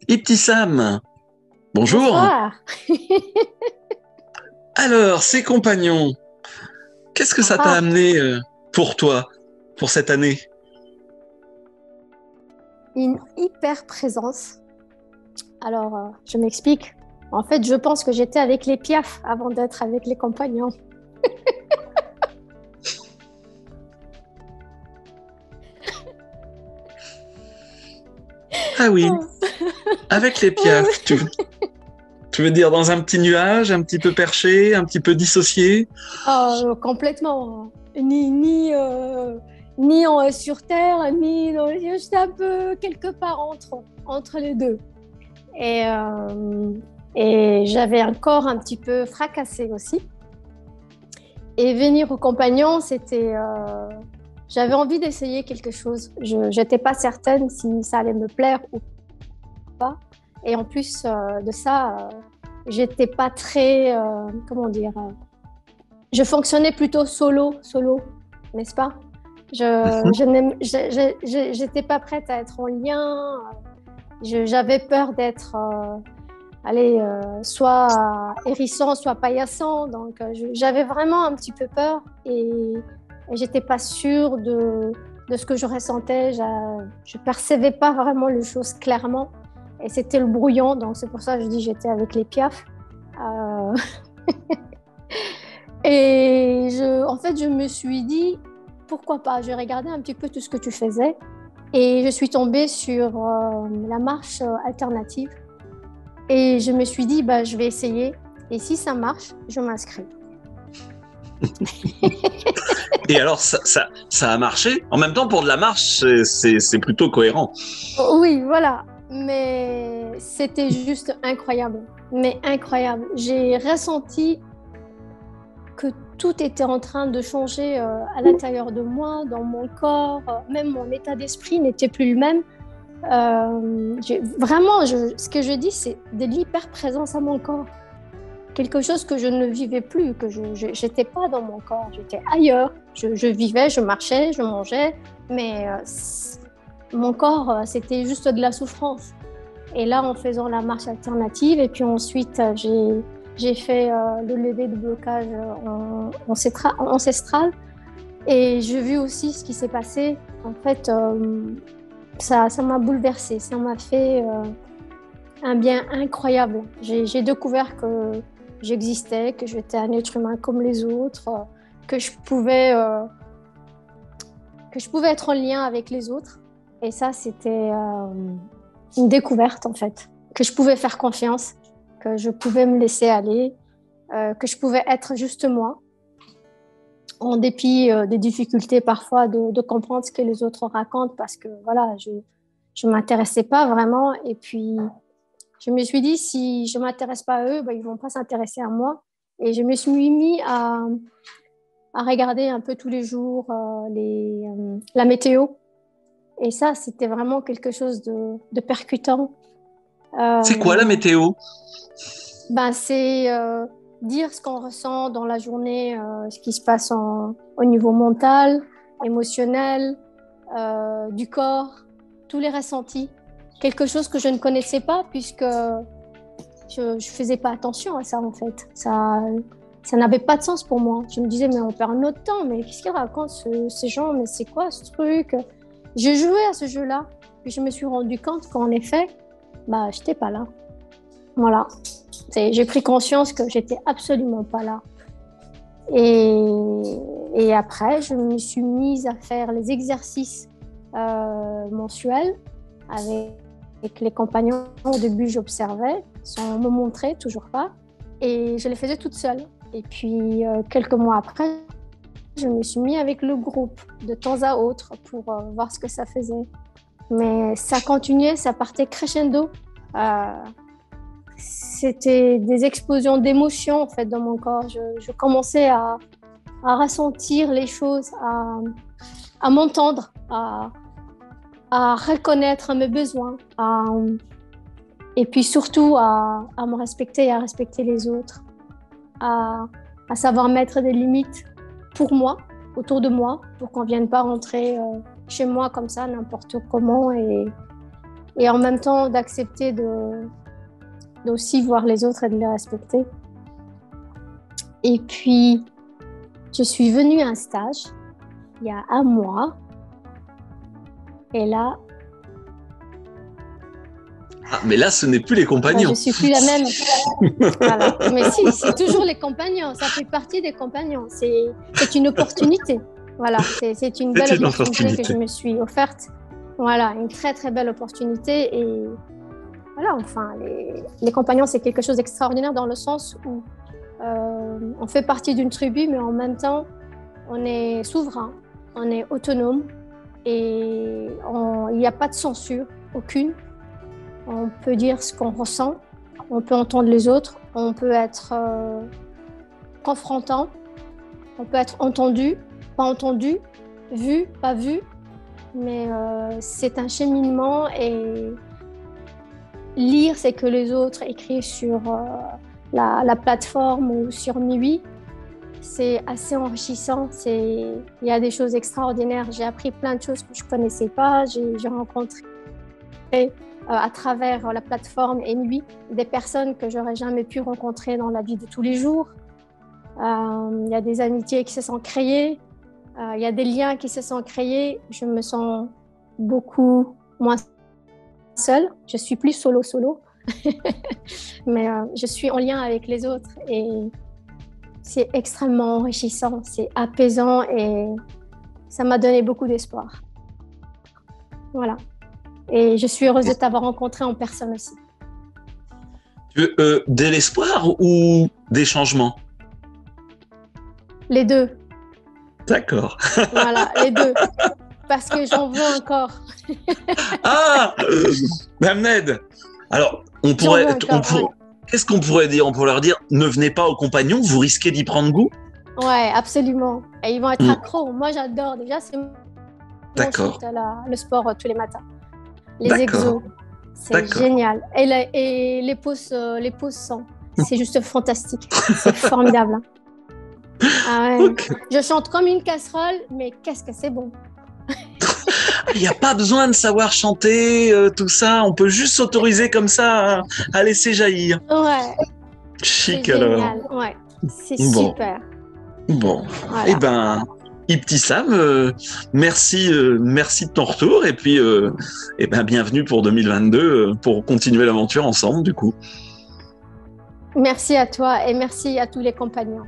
Ibtissam, bonjour. Bonsoir. Alors, ces compagnons, qu'est-ce que ça t'a Ah, amené pour toi, pour cette année? une hyper présence. Alors, je m'explique. En fait, je pense que j'étais avec les piafs avant d'être avec les compagnons. Ah oui, Oh, avec les oui, piafs. oui. Tu veux dire dans un petit nuage, un petit peu perché, un petit peu dissocié? Complètement. Ni sur Terre, j'étais un peu quelque part entre les deux. Et, euh, et j'avais un corps un petit peu fracassé aussi. Et venir aux compagnons, j'avais envie d'essayer quelque chose. Je n'étais pas certaine si ça allait me plaire ou pas. Et en plus de ça, j'étais pas très, comment dire, je fonctionnais plutôt solo, n'est-ce pas? Mhm. J'étais pas prête à être en lien. J'avais peur d'être, soit hérissant, soit paillassant. Donc, j'avais vraiment un petit peu peur et j'étais pas sûre de ce que je ressentais. Je percevais pas vraiment les choses clairement et c'était le brouillon. Donc, c'est pour ça que je dis j'étais avec les piafs. Euh, en fait, je me suis dit pourquoi pas. J'ai regardé un petit peu tout ce que tu faisais et je suis tombée sur la marche alternative. Et je me suis dit, bah, je vais essayer. Et si ça marche, je m'inscris. Et alors, ça a marché. En même temps, pour de la marche, c'est plutôt cohérent. Oui, voilà. Mais c'était juste incroyable. Mais incroyable. J'ai ressenti que tout était en train de changer à l'intérieur de moi, dans mon corps. Même mon état d'esprit n'était plus le même. Vraiment, ce que je dis, c'est de l'hyper-présence à mon corps. Quelque chose que je ne vivais plus, que je n'étais pas dans mon corps, j'étais ailleurs. Je vivais, je marchais, je mangeais, mais mon corps, c'était juste de la souffrance. Et là, en faisant la marche alternative, et puis ensuite, j'ai fait le lever de blocage ancestral, et j'ai vu aussi ce qui s'est passé. En fait, ça m'a bouleversée, ça m'a fait un bien incroyable. J'ai découvert que j'existais, que j'étais un être humain comme les autres, que je pouvais, euh, que je pouvais être en lien avec les autres. Et ça, c'était une découverte en fait, que je pouvais faire confiance, que je pouvais me laisser aller, que je pouvais être juste moi, en dépit des difficultés parfois de comprendre ce que les autres racontent parce que voilà, je m'intéressais pas vraiment. Et puis je me suis dit, si je ne m'intéresse pas à eux, ben, ils ne vont pas s'intéresser à moi. Et je me suis mis à regarder un peu tous les jours la météo. Et ça, c'était vraiment quelque chose de percutant. C'est quoi la Euh, météo? ben, c'est dire ce qu'on ressent dans la journée, ce qui se passe au niveau mental, émotionnel, du corps, tous les ressentis. Quelque chose que je ne connaissais pas puisque je ne faisais pas attention à ça en fait. Ça n'avait pas de sens pour moi. Je me disais, mais on perd notre temps, mais qu'est-ce qu'ils racontent ces gens, mais c'est quoi ce truc? J'ai joué à ce jeu-là, puis je me suis rendu compte qu'en effet, bah, je n'étais pas là. Voilà. J'ai pris conscience que j'étais absolument pas là. Et, et après, je me suis mise à faire les exercices mensuels avec les compagnons. Au début, j'observais sans me montrer, toujours pas. Et je les faisais toute seule. Et puis, quelques mois après, je me suis mis avec le groupe de temps à autre pour voir ce que ça faisait. Mais ça continuait, ça partait crescendo. Euh, C'était des explosions d'émotions en fait dans mon corps. Je commençais à ressentir les choses, à m'entendre, à reconnaître mes besoins, et puis surtout à me respecter et à respecter les autres, à, à savoir mettre des limites pour moi, autour de moi, pour qu'on ne vienne pas rentrer chez moi comme ça, n'importe comment, et en même temps d'accepter d'aussi voir les autres et de les respecter. Et puis, je suis venue à un stage il y a 1 mois. Et là... Ah, mais là, ce n'est plus les compagnons. Je suis plus la même. Voilà. Mais si, c'est toujours les compagnons. Ça fait partie des compagnons. C'est une opportunité. Voilà, c'est une belle opportunité que je me suis offerte. Voilà, une très très belle opportunité. Et voilà, enfin, les compagnons, c'est quelque chose d'extraordinaire dans le sens où on fait partie d'une tribu, mais en même temps, on est souverain, on est autonome et il n'y a pas de censure, aucune. On peut dire ce qu'on ressent, on peut entendre les autres, on peut être confrontant, on peut être entendu, pas entendu, vu, pas vu, mais c'est un cheminement et lire ce que les autres écrivent sur la plateforme ou sur MiWi, c'est assez enrichissant. Il y a des choses extraordinaires. J'ai appris plein de choses que je ne connaissais pas. J'ai rencontré à travers la plateforme et MiWi des personnes que je n'aurais jamais pu rencontrer dans la vie de tous les jours. Il y a des amitiés qui se sont créées. Il y a des liens qui se sont créés. Je me sens beaucoup moins seule. Je suis plus solo, mais je suis en lien avec les autres et c'est extrêmement enrichissant, c'est apaisant et ça m'a donné beaucoup d'espoir. Voilà. Et je suis heureuse de t'avoir rencontré en personne aussi. De l'espoir ou des changements? Les deux. D'accord. Voilà, les deux. Parce que j'en veux encore. Ah, Ahmed. Alors, qu'est-ce qu'on pourrait dire? On pourrait leur dire, ne venez pas aux compagnons, vous risquez d'y prendre goût. Ouais, absolument. Et ils vont être accros. Moi, j'adore. Déjà, c'est mon shoot, le sport tous les matins. Les exos, c'est génial. Et les pauses sang, c'est juste fantastique. C'est formidable. Hein. Ah ouais. Okay. Je chante comme une casserole, mais qu'est-ce que c'est bon. Il n'y a pas besoin de savoir chanter, tout ça. On peut juste s'autoriser comme ça à laisser jaillir. Ouais. Chic c'est alors. Génial. Ouais. C'est super. Bon. Voilà. Eh ben, Ibtissam, merci de ton retour et puis bienvenue pour 2022 pour continuer l'aventure ensemble du coup. Merci à toi et merci à tous les compagnons.